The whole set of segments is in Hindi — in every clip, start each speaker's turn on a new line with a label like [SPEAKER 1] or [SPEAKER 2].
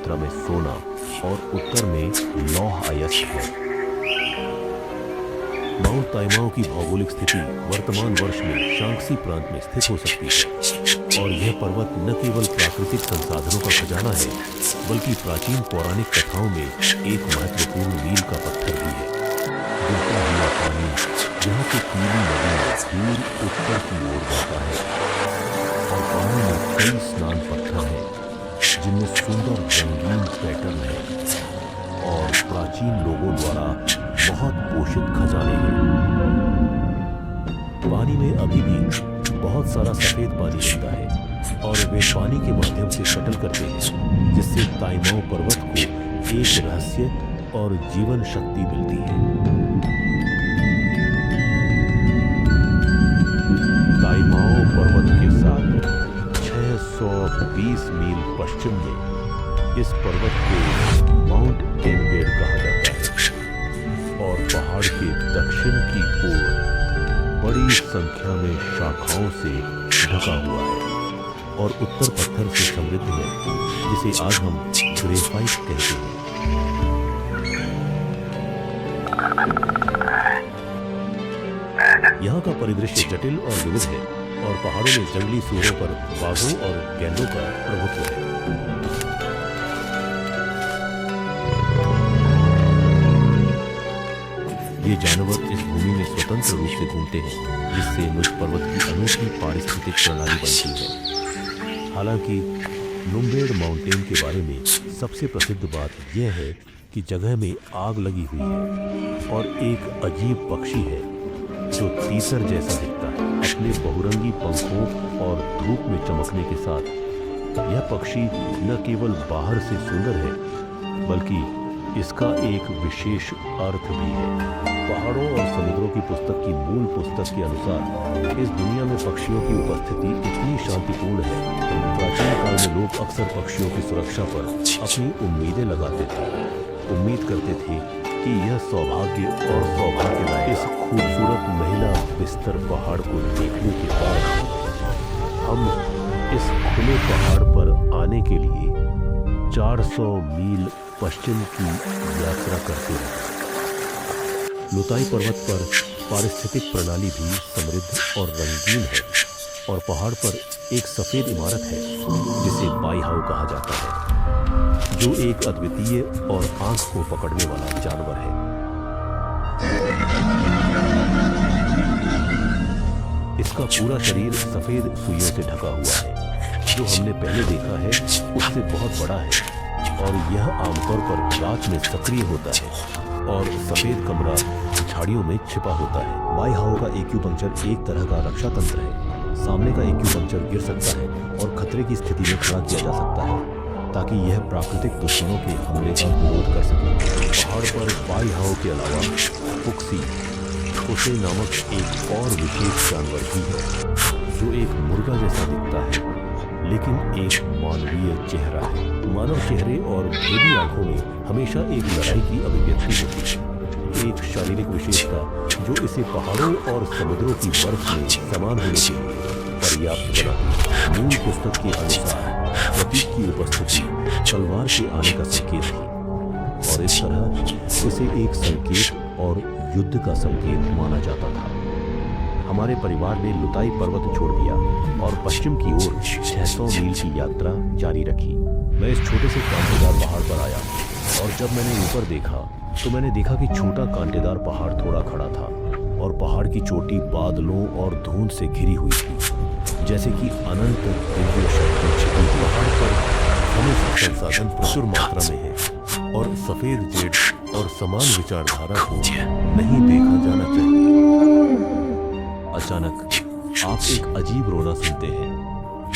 [SPEAKER 1] मात्रा में सोना और उत्तर में लौह अयस्क है। माउंट ताइमाओ की भौगोलिक स्थिति वर्तमान वर्ष में शांक्सी प्रांत में स्थित हो सकती है और यह पर्वत न केवल प्राकृतिक संसाधनों का खजाना है बल्कि प्राचीन पौराणिक कथाओं में एक महत्वपूर्ण मील का पत्थर भी है। गिरता हुआ पानी यहाँ की पीली नदी दूर उत्तर की ओर बहता है और पानी में कई स्नान पत्थर हैं जिनमें सुंदर रंगीन पैटर्न है और प्राचीन लोगों द्वारा बहुत पोषित खजाने हैं। पानी में अभी भी बहुत सारा सफेद पानी रहता है और वे पानी के माध्यम से शटल करते हैं जिससे ताइमाओ पर्वत को एक रहस्य और जीवन शक्ति मिलती है। ताइमाओ पर्वत के साथ 620 मील पश्चिम में इस पर्वत को माउंट एनबेड कहा जाता है और पहाड़ के दक्षिण की ओर बड़ी संख्या में शाखाओं से ढका हुआ है और उत्तर पत्थर से समृद्ध है जिसे आज हम ग्रेफाइट कहते हैं। यहाँ का परिदृश्य जटिल और विविध है और पहाड़ों में जंगली सूरों पर बाघों और गैंडों का प्रभुत्व है। ये जानवर इस भूमि में स्वतंत्र रूप से घूमते हैं जिससे मुझ पर्वत की अनूठी पारिस्थितिक प्रणाली बनती है। हालांकि लुम्बेड माउंटेन के बारे में सबसे प्रसिद्ध बात यह है कि जगह में आग लगी हुई है और एक अजीब पक्षी है जो तीतर जैसा दिखता है अपने बहुरंगी पंखों और धूप में चमकने के साथ। यह पक्षी न केवल बाहर से सुंदर है बल्कि इसका एक विशेष अर्थ भी है। पहाड़ों और समुद्रों की पुस्तक की मूल पुस्तक के अनुसार इस दुनिया में पक्षियों की उपस्थिति इतनी शांतिपूर्ण है। प्राचीन काल में लोग अक्सर पक्षियों की सुरक्षा पर अपनी उम्मीदें लगाते थे। उम्मीद करते थे कि यह सौभाग्य और सौभाग्य लाए। इस खूबसूरत महिला बिस्तर पहाड़ को देखने के बाद हम इस खुले पहाड़ पर आने के लिए 400 मील पश्चिम की यात्रा करते रहे। लुताई पर्वत पर पारिस्थितिक प्रणाली भी समृद्ध और रंगीन है और पहाड़ पर एक सफेद इमारत है जिसे बाईहाओ कहा जाता है जो एक अद्वितीय और आंख को पकड़ने वाला जानवर है। इसका पूरा शरीर सफेद सुइयों से ढका हुआ है जो हमने पहले देखा है उससे बहुत बड़ा है और यह आमतौर पर रात में सक्रिय होता है और सफेद कमरा झाड़ियों में छिपा होता है। बाईहाओ का एक्यूपंक्चर एक तरह का रक्षा तंत्र है। सामने का एक्यूपंक्चर गिर सकता है और खतरे की स्थिति में खड़ा किया जा सकता है ताकि यह प्राकृतिक दुश्मनों के हमले का विरोध कर सके। पहाड़ पर बाईहाओ के अलावा फुक्सी उसे नामक एक और विशेष जानवर भी है जो एक मुर्गा जैसा दिखता है लेकिन एक मानवीय चेहरा है। मानव चेहरे और भेदी आंखों में हमेशा एक लड़ाई की अभिव्यक्ति होती है। एक शारीरिक विशेषता जो इसे पहाड़ों और समुद्रों की बर्फ में समान होने के लिए पर्याप्त बनाती है। मूल पुस्तक के अनुसार प्रतीक की उपस्थिति तलवार के आने का संकेत थी और इस तरह इसे एक संकेत और युद्ध का संकेत माना जाता था। हमारे परिवार ने लुताई पर्वत छोड़ दिया और पश्चिम की ओर 600 मील की यात्रा जारी रखी। मैं इस छोटे से कांटेदार पहाड़ पर आया और जब मैंने ऊपर देखा तो मैंने देखा कि छोटा कांटेदार पहाड़ थोड़ा खड़ा था और पहाड़ की चोटी बादलों और धुंध से घिरी हुई थी जैसे कि अनंत दिव्य शक्ति छिपी। पहाड़ पर खनिज संसाधन प्रचुर मात्रा में है और सफेद जेड और समान विचारधारा को नहीं देखा जाना चाहिए। अचानक आप एक अजीब रोना सुनते हैं।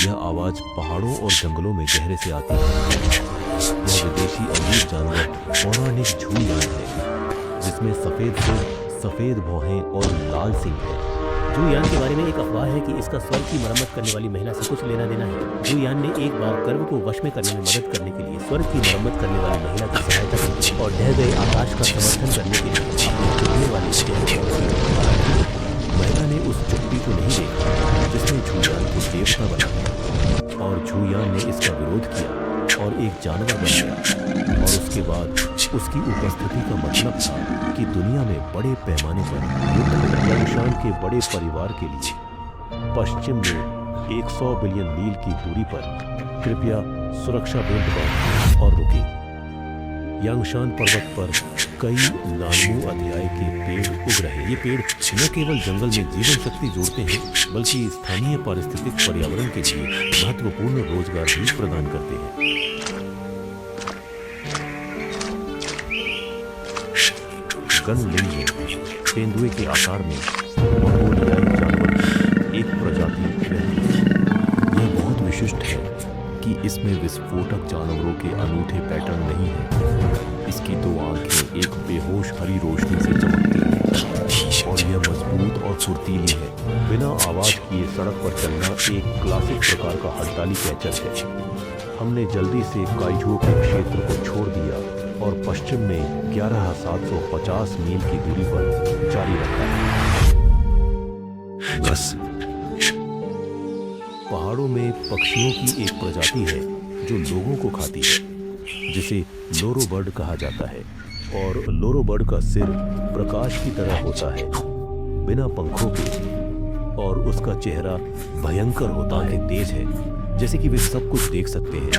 [SPEAKER 1] यह आवाज पहाड़ों और जंगलों में गहरे से आती है। यह विदेशी अजीब जानवर पौराणिक झूयान है जिसमें सफेद सिर, सफेद भौहें और लाल सिंह है।
[SPEAKER 2] झूयान के बारे में एक अफवाह है कि इसका स्वर्ग की मरम्मत करने वाली महिला से कुछ लेना देना है। झूयान ने एक बार गर्व को वश में करने में मदद करने के लिए स्वर्ग की मरम्मत करने वाली महिला की सहायता की और ढह गए आकाश का समर्थन करने के लिए अपने टूटने वाली चेहरे महिला ने उस चुप्पी को नहीं देखा जिसने झूयान को देवता बनाया और झूयान ने इसका विरोध किया
[SPEAKER 1] और एक जानवर बन गया। और उसके बाद उसकी उपस्थिति का मतलब था कि दुनिया में बड़े पैमाने पर युद्ध। यंगशान के बड़े परिवार के लिए पश्चिम में 100 बिलियन मील की दूरी पर कृपया सुरक्षा बेल्ट बांधें और रुकें। यांगशान पर्वत पर कई नानमू अध्याय के पेड़ उग रहे हैं। ये पेड़ न केवल जंगल में जीवन शक्ति जोड़ते हैं, बल्कि स्थानीय पारिस्थितिक पर्यावरण के लिए महत्वपूर्ण रोजगार भी प्रदान करते हैं। गनलिंग तेंदुए के आकार में मंगोलियाई जानवर की एक प्रजाति रहती है। यह बहुत विशिष्ट है कि इसमें विस्फोटक जानवरों के अनूठे पैटर्न नहीं है। इसकी दो आंखें एक बेहोश हरी रोशनी से चमकती हैं और यह मजबूत और फुर्तीली है। बिना आवाज किए सड़क पर चलना एक क्लासिक प्रकार का हड़ताली कैचर है। हमने जल्दी से काइजू के क्षेत्र को छोड़ दिया और पश्चिम में 11,750 मील की दूरी पर जारी रखा। बस पहाड़ों में पक्षियों की एक प्रजाति है जो लोगों को खाती है, जिसे लोरो बर्ड कहा जाता है। और लोरो बर्ड का सिर प्रकाश की तरह होता है, बिना पंखों के, और उसका चेहरा भयंकर होता है, तेज है, जैसे कि वे सब कुछ देख सकते हैं।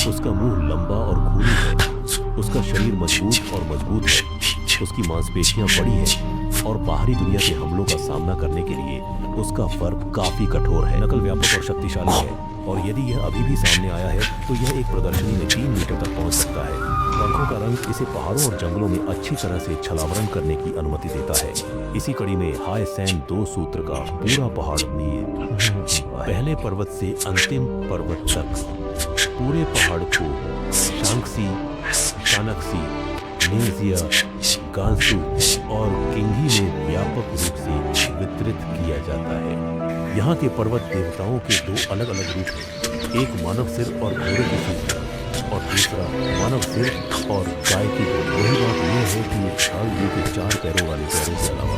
[SPEAKER 1] उसका मुंह लंबा और खूनी है। उसका शरीर मजबूत है। उसकी मांसपेशियां बड़ी हैं और बाहरी दुनिया के हमलों का सामना करने के लिए उसका फर काफी कठोर है। नकल व्यापक और शक्तिशाली है, और यदि यह अभी भी सामने आया है तो यह एक प्रदर्शनी में 3 मीटर तक पहुंच सकता है। पंखों का रंग इसे पहाड़ों और जंगलों में अच्छी तरह से छलावरण करने की अनुमति देता है। इसी कड़ी में हाय सैन 2 सूत्र का पूरा पहाड़ पहले पर्वत से अंतिम पर्वत तक पूरे पहाड़ को शांक्सी, कानक्सी, नेजिया, गांसू और किंगी में व्यापक रूप से वितरित किया जाता है। यहाँ के पर्वत देवताओं के 2 अलग अलग रूप हैं, एक मानव सिर और घोड़े की सूरत और दूसरा मानव सिर और गाय की सूरत। वही बात यह है कि झांगयू के 4 पैरों वाले पैरों के अलावा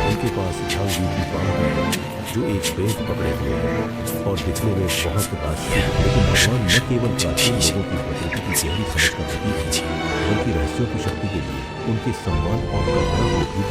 [SPEAKER 1] उनके पास झांगयू की बांह है जो एक बेट पकड़े हुए है और दिखने में बहुत राष्ट्रीय। लेकिन भगवान न केवल प्राचीन लोगों की प्रकृति की गहरी समझ का प्रतीक है, बल्कि रहस्यों की शक्ति के लिए उनके सम्मान और कल्पना को भी